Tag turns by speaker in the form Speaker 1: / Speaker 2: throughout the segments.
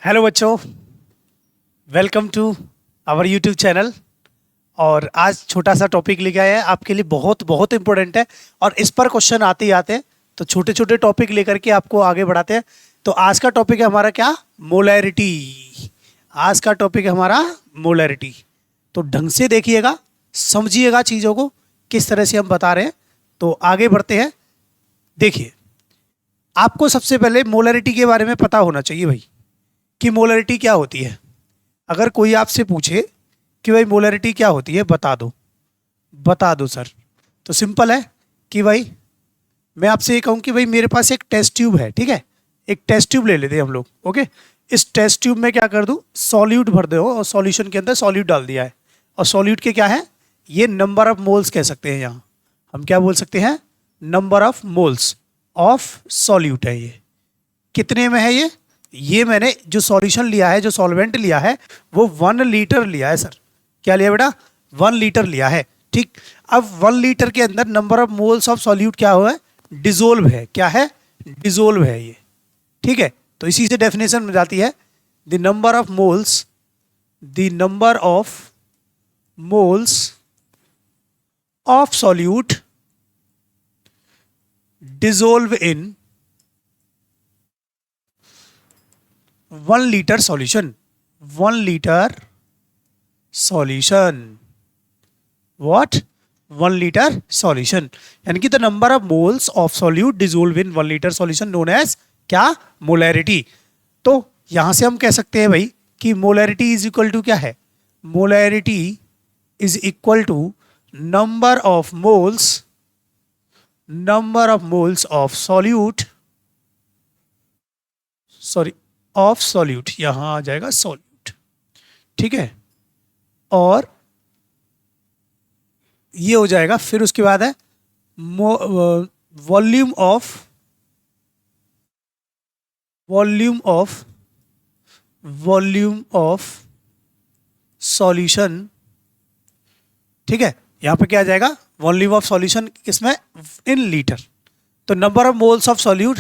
Speaker 1: Hello बच्चों, welcome to our YouTube channel. और आज छोटा सा टॉपिक लेके आया है आपके लिए, बहुत बहुत इंपॉर्टेंट है और इस पर क्वेश्चन आते ही आते हैं। तो छोटे छोटे टॉपिक लेकर के आपको आगे बढ़ाते हैं। तो आज का टॉपिक है हमारा क्या? मोलैरिटी। आज का टॉपिक है हमारा मोलैरिटी। तो ढंग से देखिएगा, समझिएगा चीज़ों को किस तरह से हम बता रहे हैं। तो आगे बढ़ते हैं। देखिए, आपको सबसे पहले मोलैरिटी के बारे में पता होना चाहिए भाई कि मोलैरिटी क्या होती है। अगर कोई आपसे पूछे कि भाई मोलैरिटी क्या होती है, बता दो सर, तो सिंपल है कि भाई मैं आपसे ये कहूँ कि भाई मेरे पास एक टेस्ट ट्यूब है, ठीक है। एक टेस्ट ट्यूब ले लेते हैं हम लोग, ओके। इस टेस्ट ट्यूब में क्या कर दूँ, सॉल्यूट भर दो और सॉल्यूशन के अंदर सॉल्यूट डाल दिया है। और सॉल्यूट के क्या है, ये नंबर ऑफ मोल्स कह सकते हैं। यहाँ हम क्या बोल सकते हैं, number of moles of solute है। ये कितने में है ये मैंने जो सॉल्यूशन लिया है, जो सॉल्वेंट लिया है, वो 1 लीटर लिया है सर। क्या लिया बेटा? 1 लीटर लिया है, ठीक। अब 1 लीटर के अंदर number of moles of solute क्या हुआ है, डिजोल्व है। क्या है? डिजोल्व है ये, ठीक है। तो इसी से डेफिनेशन मिल जाती है, the number of moles of solute dissolve in 1 litre solution. 1 litre solution, what? 1 litre solution, यानी कि the number of moles of solute dissolve in 1 litre solution known as क्या? मोलैरिटी। तो यहां से हम कह सकते हैं भाई कि मोलैरिटी इज इक्वल टू क्या है, molarity is equal to number of moles of solute, sorry of solute, यहां आ जाएगा सॉल्यूट, ठीक है। और ये हो जाएगा, फिर उसके बाद है वॉल्यूम ऑफ सॉल्यूशन, ठीक है। यहां पे क्या आ जाएगा, वॉल्यूम ऑफ सॉल्यूशन किसमें, इन लीटर। तो number of moles of solute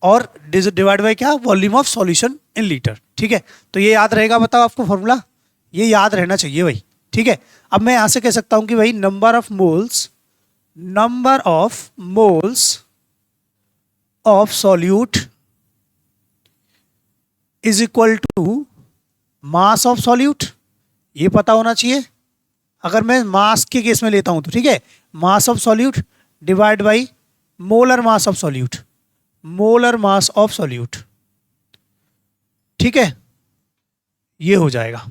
Speaker 1: और डिवाइड बाय क्या, volume of solution in litre, ठीक है। तो ये याद रहेगा, बताओ आपको फॉर्मूला, ये याद रहना चाहिए भाई, ठीक है। अब मैं यहां से कह सकता हूं कि भाई number of moles of solute is equal to mass of solute. ये पता होना चाहिए। अगर मैं मास के केस में लेता हूं तो, ठीक है, मास of solute divide by molar mass of solute, ठीक है। ये हो जाएगा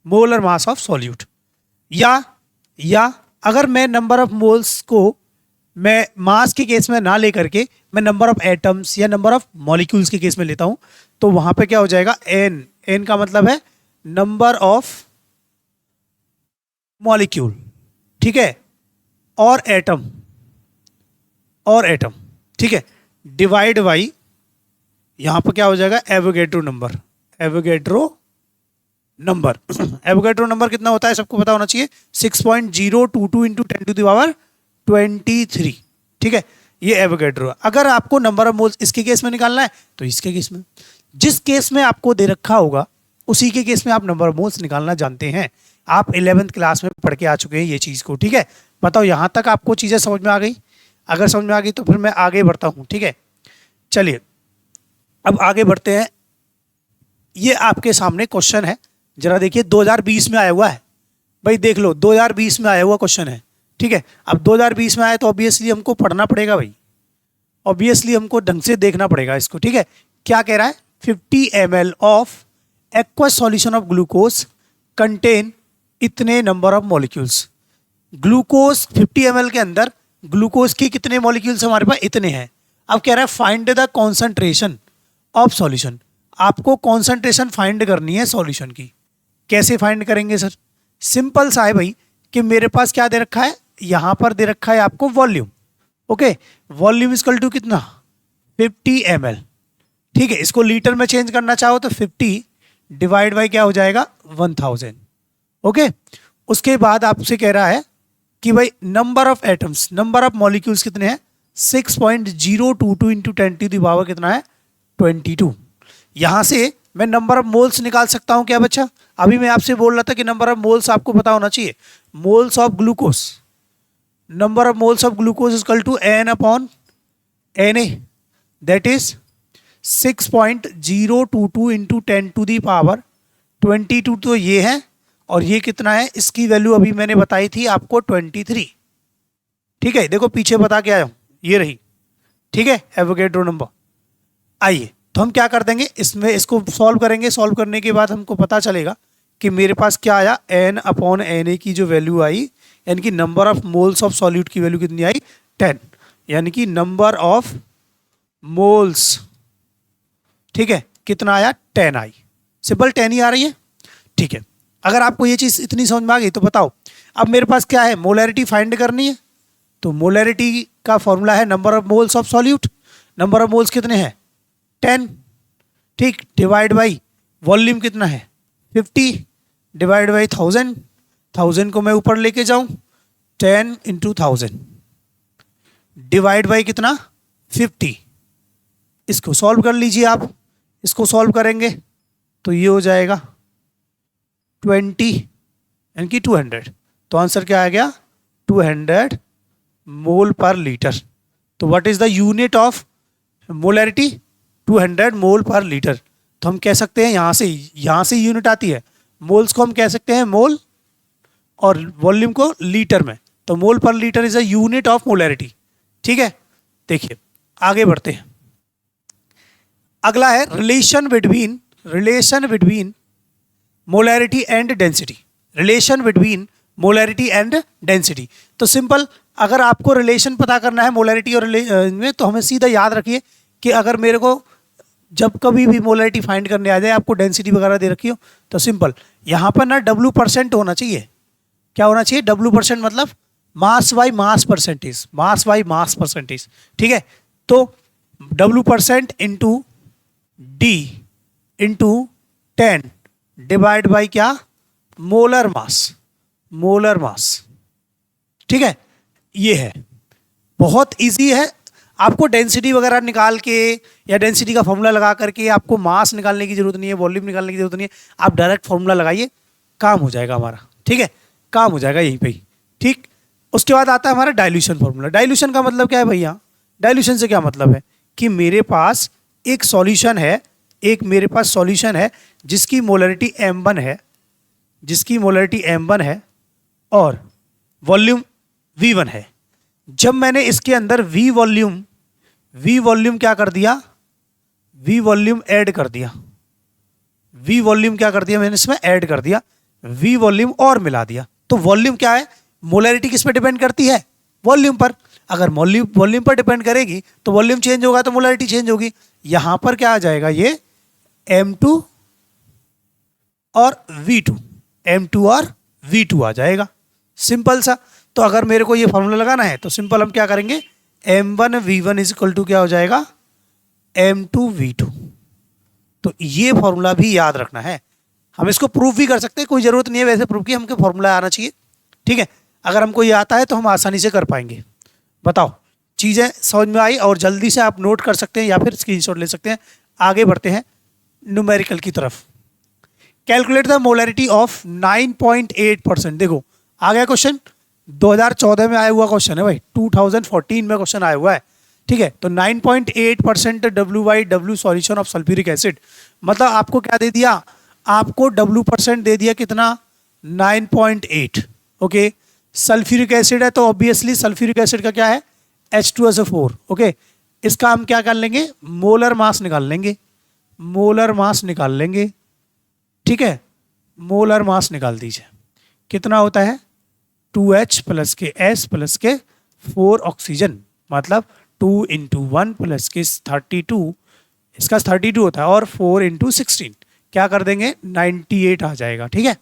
Speaker 1: मोलर मास ऑफ सॉल्यूट। या अगर मैं नंबर ऑफ मोल्स को मैं मास के केस में ना लेकर के मैं नंबर ऑफ एटम्स या नंबर ऑफ मॉलिक्यूल्स के केस में लेता हूं, तो वहां पे क्या हो जाएगा, एन का मतलब है नंबर ऑफ मॉलिक्यूल, ठीक है, और एटम, ठीक है, डिवाइड बाई यहां पर क्या हो जाएगा, एवोगैड्रो नंबर कितना होता है सबको पता होना चाहिए, 6.022 इंटू 10 टू द पावर 23, ठीक है। ये एवोगैड्रो। अगर आपको नंबर ऑफ मोल्स इसके केस में निकालना है तो इसके केस में, जिस केस में आपको दे रखा होगा उसी के केस में आप नंबर ऑफ मोल्स निकालना जानते हैं। आप 11th क्लास में पढ़ के आ चुके हैं ये चीज को, ठीक है। बताओ यहां तक आपको चीजें समझ में आ गई? अगर समझ में आ गई तो फिर मैं आगे बढ़ता हूं, ठीक है। चलिए अब आगे बढ़ते हैं। ये आपके सामने क्वेश्चन है, जरा देखिए, 2020 में आया हुआ है भाई, देख लो 2020 में आया हुआ क्वेश्चन है, ठीक है। अब 2020 में आया तो ऑब्वियसली हमको पढ़ना पड़ेगा भाई, ऑब्वियसली हमको ढंग से देखना पड़ेगा इसको, ठीक है। क्या कह रहा है, 50 ml of aqueous solution of glucose contain इतने number of molecules. Glucose 50 ml के अंदर ग्लूकोज के कितने मॉलिक्यूल्स हमारे पास, इतने हैं। अब कह रहा है find the concentration of solution. आपको कॉन्सेंट्रेशन फाइंड करनी है सॉल्यूशन की। कैसे फाइंड करेंगे सर? सिंपल सा है भाई कि मेरे पास क्या दे रखा है, यहां पर दे रखा है आपको volume, okay. Volume equal to कितना, 50 ml, ठीक है। इसको लीटर में चेंज करना चाहो तो 50 डिवाइड बाई क्या हो जाएगा, 1000, ओके। उसके बाद आपसे कह रहा है कि भाई number of atoms, number of molecules कितने हैं, 6.022 इंटू 10 टू द पावर कितना है, 22। यहाँ से मैं नंबर ऑफ मोल्स निकाल सकता हूँ क्या बच्चा? अभी मैं आपसे बोल रहा था कि नंबर ऑफ मोल्स आपको पता होना चाहिए। Moles of glucose, number of moles of glucose is equal to N upon N A, that is 6.022 into 10⁻22 तो ये है, और ये कितना है, इसकी वैल्यू अभी मैंने बताई थी आपको 23। ठीक है, देखो पीछे बता के आया हूँ, ये रही। ठीक है, एवोगैड्रो नंबर। आइए तो हम क्या कर देंगे, इसमें इसको सॉल्व करेंगे। सॉल्व करने के बाद हमको पता चलेगा कि मेरे पास क्या आया, एन अपॉन एन ए की जो वैल्यू आई, यानी कि number of moles of solute की वैल्यू कितनी आई, 10, यानी कि नंबर ऑफ मोल्स, ठीक है, कितना आया, 10 आई। सिंपल 10 ही आ रही है। ठीक है, अगर आपको ये चीज़ इतनी समझ में आ गई तो बताओ, अब मेरे पास क्या है, मोलैरिटी फाइंड करनी है। तो मोलैरिटी का फॉर्मूला है number of moles of solute. Number of moles कितने हैं, 10, ठीक, डिवाइड बाई वॉल्यूम कितना है, 50, डिवाइड बाई 1000, 1000 को मैं ऊपर लेके जाऊं, 10 इंटू 1000 डिवाइड बाई कितना, 50। इसको सॉल्व कर लीजिए आप। इसको सॉल्व करेंगे तो ये हो जाएगा 20 यानी कि 200। तो आंसर क्या आ गया, 200 मोल पर लीटर। तो what is the unit of molarity, 200 मोल पर लीटर। तो हम कह सकते हैं यहाँ से यूनिट आती है। मोल्स को हम कह सकते हैं मोल, और वॉल्यूम को लीटर में। तो मोल पर litre is a unit of molarity. ठीक है, देखिए आगे बढ़ते हैं। अगला है relation between molarity and density. Relation between molarity and density. तो सिंपल, अगर आपको रिलेशन पता करना है मोलैरिटी और में, तो हमें सीधा याद रखिए कि अगर मेरे को जब कभी भी मोलैरिटी फाइंड करने आ जाए, आपको डेंसिटी वगैरह दे रखी हो, तो सिंपल यहाँ पर ना W% होना चाहिए। क्या होना चाहिए, W% मतलब mass by mass percentage, mass by mass percentage. ठीक है, तो W% into D into 10 divide by क्या, मोलर मास, मोलर मास। ठीक है, ये है, बहुत इजी है। आपको डेंसिटी वगैरह निकाल के या डेंसिटी का फॉर्मूला लगा करके आपको मास निकालने की जरूरत नहीं है, वॉल्यूम निकालने की जरूरत नहीं है। आप डायरेक्ट फॉर्मूला लगाइए, काम हो जाएगा हमारा। ठीक है, काम हो जाएगा यहीं पे ही। ठीक, उसके बाद आता है हमारा डाइल्यूशन फॉर्मूला। डाइल्यूशन का मतलब क्या है भैया, डाइल्यूशन से क्या मतलब है कि मेरे पास एक सॉल्यूशन है, मेरे पास सॉल्यूशन है जिसकी मोलैरिटी m1 है, जिसकी मोलैरिटी m1 है और वॉल्यूम v1 है। जब मैंने इसके अंदर v वॉल्यूम क्या कर दिया, v वॉल्यूम ऐड कर दिया, v वॉल्यूम क्या कर दिया मैंने इसमें ऐड कर दिया, v वॉल्यूम और मिला दिया। तो वॉल्यूम क्या है, मोलैरिटी किस पे डिपेंड करती है, वॉल्यूम पर। अगर वॉल्यूम पर डिपेंड करेगी तो वॉल्यूम चेंज होगा तो मोलैरिटी चेंज होगी। यहां पर क्या आ जाएगा, ये m2 और v2, m2 और v2 आ जाएगा, सिंपल सा। तो अगर मेरे को ये फॉर्मूला लगाना है तो सिंपल हम क्या करेंगे, m1 v1 is equal to क्या हो जाएगा, m2 v2। तो ये फॉर्मूला भी याद रखना है। हम इसको प्रूफ भी कर सकते हैं, कोई जरूरत नहीं है वैसे प्रूफ की, हमको फॉर्मूला आना चाहिए। ठीक है, अगर हमको ये आता है तो हम आसानी से कर पाएंगे। बताओ, चीज़ें समझ में आई? और जल्दी से आप नोट कर सकते हैं या फिर स्क्रीनशॉट ले सकते हैं। आगे बढ़ते हैं न्यूमेरिकल की तरफ। Calculate the molarity of 9.8%। देखो आ गया क्वेश्चन, 2014 में आया हुआ क्वेश्चन है भाई, 2014 में क्वेश्चन आया हुआ है। ठीक है, तो 9.8% W/W solution of sulphuric acid, मतलब आपको क्या दे दिया, आपको W% दे दिया कितना, 9.8। ओके, सल्फ्यूरिक एसिड है तो ऑब्वियसली सल्फ्यूरिक एसिड का क्या है, H2SO4। ओके, इसका हम क्या कर लेंगे, मोलर मास निकाल लेंगे, मोलर मास निकाल लेंगे। ठीक है, मोलर मास निकाल दीजिए, कितना होता है, 2H प्लस के S प्लस के 4 ऑक्सीजन, मतलब 2 × 1 प्लस के 32, इसका 32 होता है, और 4 × 16 क्या कर देंगे, 98 आ जाएगा। ठीक है,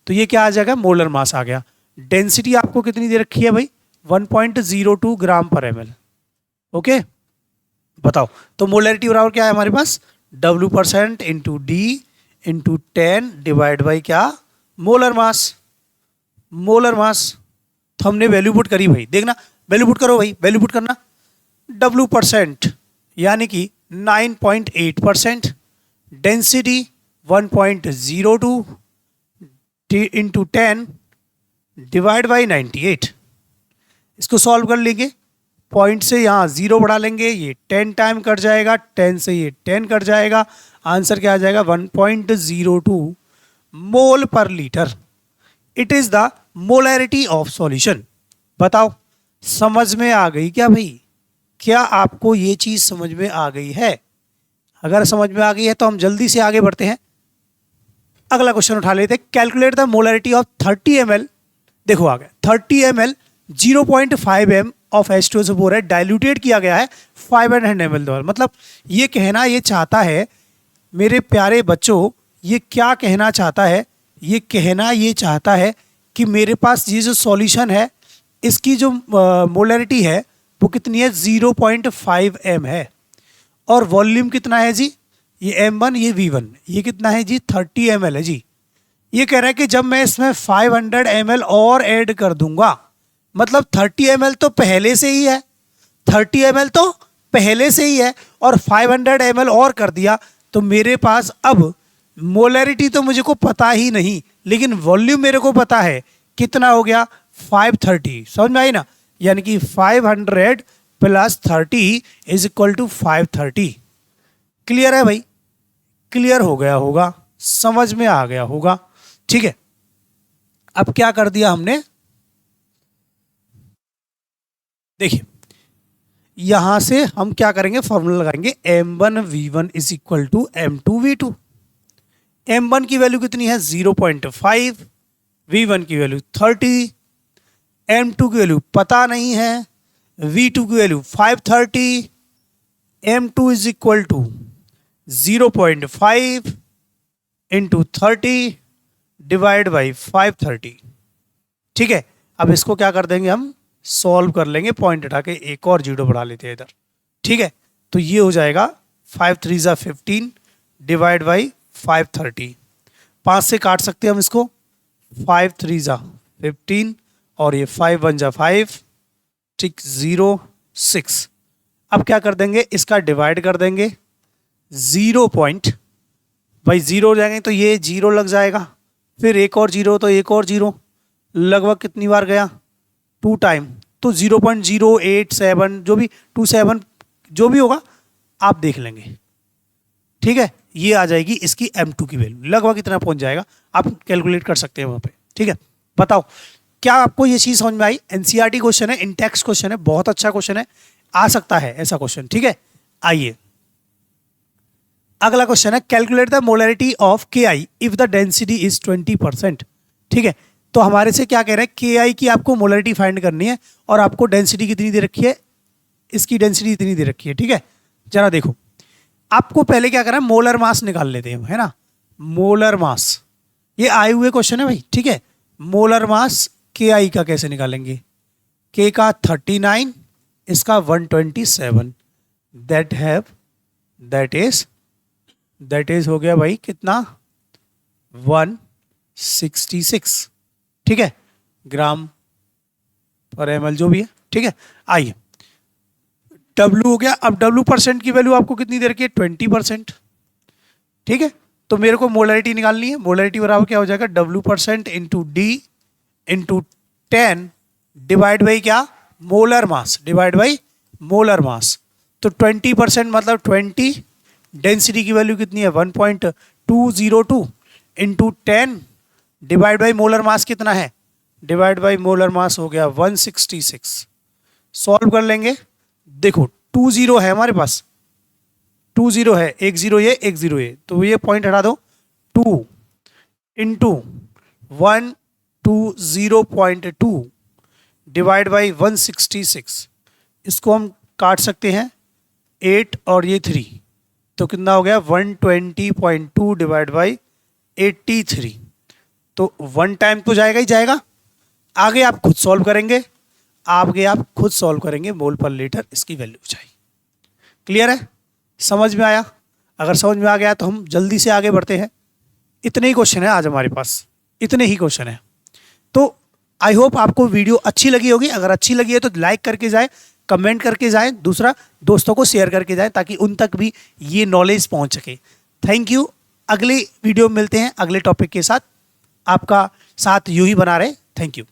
Speaker 1: तो ये क्या आ जाएगा, मोलर मास आ गया। डेंसिटी आपको कितनी दे रखी है भाई, 1.02 ग्राम पर ml। ओके, बताओ, तो मोलैरिटी बराबर क्या है हमारे पास, W% into D into 10 divide by क्या, मोलर मास, मोलर मास। तो हमने वैल्यू पुट करी भाई, देखना वैल्यू पुट करो भाई, वैल्यू पुट करना। W% यानी कि 9.8%, डेंसिटी 1.02 इंटू 10 डिवाइड बाई 98। इसको सॉल्व कर लेंगे, पॉइंट से यहाँ 0 बढ़ा लेंगे, ये 10 टाइम कट जाएगा, 10 से ये 10 कट जाएगा, आंसर क्या आ जाएगा 1.02 मोल पर litre. It is the molarity of solution. बताओ समझ में आ गई क्या भाई? क्या आपको ये चीज़ समझ में आ गई है? अगर समझ में आ गई है तो हम जल्दी से आगे बढ़ते हैं, अगला क्वेश्चन उठा लेते हैं। Calculate the molarity of 30 ml। देखो आ गया 30 ml 0.5 m ऑफ H2SO4 है, डाइल्यूटेड किया गया है 500 ml द्वारा। मतलब ये कहना ये चाहता है मेरे प्यारे बच्चों, ये क्या कहना चाहता है? ये कहना ये चाहता है कि मेरे पास ये जो सॉल्यूशन है इसकी जो मोलैरिटी है वो कितनी है 0.5 m है, और वॉल्यूम कितना है जी? ये M1 ये V1, ये कितना है जी 30 ml है जी। ये कह रहा है कि जब मैं इसमें 500 ml और ऐड कर दूंगा, मतलब 30 ml तो पहले से ही है, 30 ml तो पहले से ही है, और 500 ml और कर दिया तो मेरे पास अब मोलैरिटी तो मुझे को पता ही नहीं, लेकिन वॉल्यूम मेरे को पता है। कितना हो गया 530। समझ में आई ना? यानी कि 500 plus 30 is equal to 530। Clear है भाई? क्लियर हो गया होगा, समझ में आ गया होगा। ठीक है, अब क्या कर दिया हमने, देखिए यहां से हम क्या करेंगे, फॉर्मूला लगाएंगे M1V1 is equal to M2V2। M1 की वैल्यू कितनी है 0.5, V1 की वैल्यू 30, M2 की वैल्यू पता नहीं है, V2 की value 530, M2 is equal to 0.5 into 30 divide by 530। ठीक है, अब इसको क्या कर देंगे, हम सॉल्व कर लेंगे, पॉइंट हटा के एक और 0 बढ़ा लेते हैं इधर। ठीक है, तो ये हो जाएगा 5 3 ज़ा 15 डिवाइड बाई 530। 5 से काट सकते हैं हम इसको, 5 3 ज़ा 15 और ये 5 1 ज़ा 5, ठीक 0 6। अब क्या कर देंगे, इसका डिवाइड कर देंगे 0 पॉइंट, भाई 0 हो जाएंगे तो ये 0 लग जाएगा, फिर एक और 0 तो एक और 0, लगभग कितनी बार गया 2 टाइम, तो 0.087 जो भी 27 जो भी होगा आप देख लेंगे। ठीक है, ये आ जाएगी इसकी M2 की वैल्यू, लगभग इतना पहुंच जाएगा, आप कैलकुलेट कर सकते हैं वहां पे। ठीक है, बताओ क्या आपको ये चीज समझ में आई? NCERT क्वेश्चन है, इंटेक्स क्वेश्चन है, बहुत अच्छा क्वेश्चन है, आ सकता है ऐसा क्वेश्चन। ठीक है, आइए अगला क्वेश्चन है, calculate the molarity of KI if the density is 20%। ठीक है, तो हमारे से क्या कह रहे हैं, KI की आपको मोलैरिटी फाइंड करनी है और आपको डेंसिटी कितनी दे रखी है, इसकी डेंसिटी इतनी दे रखी है। ठीक है, जरा देखो, आपको पहले क्या करना है, मोलर मास निकाल लेते हैं, है ना। मोलर मास ये आए हुए क्वेश्चन है भाई। ठीक है, मोलर मास KI का कैसे निकालेंगे, K का 39, इसका 127, दैट इज हो गया भाई कितना 166। ठीक है, ग्राम पर ml जो भी है। ठीक है, आइए W हो गया। अब W परसेंट की वैल्यू आपको कितनी दे रखी है 20%। ठीक है, तो मेरे को मोलैरिटी निकालनी है, मोलैरिटी बराबर क्या हो जाएगा W% into D into 10 divide by क्या, molar mass, divide by molar mass. तो 20% मतलब 20, डेंसिटी की वैल्यू कितनी है 1.202 इंटू 10 डिवाइड बाई मोलर मास कितना है, डिवाइड बाई मोलर मास हो गया 166। सॉल्व कर लेंगे, देखो 2 0 है हमारे पास, 2 0 है, एक 0 ये एक 0 ये, तो ये पॉइंट हटा दो, 2 इंटू 120.2 डिवाइड बाई 166। इसको हम काट सकते हैं 8 और ये 3, तो कितना हो गया 120.2 डिवाइड बाई 83। तो 1 टाइम तो जाएगा ही जाएगा, आगे आप खुद सॉल्व करेंगे, मोल पर लीटर इसकी वैल्यू हो जाएगी। क्लियर है, समझ में आया? अगर समझ में आ गया तो हम जल्दी से आगे बढ़ते हैं। इतने ही क्वेश्चन है आज हमारे पास, इतने ही क्वेश्चन है। तो आई होप आपको वीडियो अच्छी लगी होगी, अगर अच्छी लगी है तो लाइक करके जाए, कमेंट करके जाएं, दूसरा दोस्तों को शेयर करके जाएं, ताकि उन तक भी ये नॉलेज पहुंच सके। Thank you. अगली वीडियो में मिलते हैं अगले टॉपिक के साथ। आपका साथ यूं ही बना रहे। Thank you.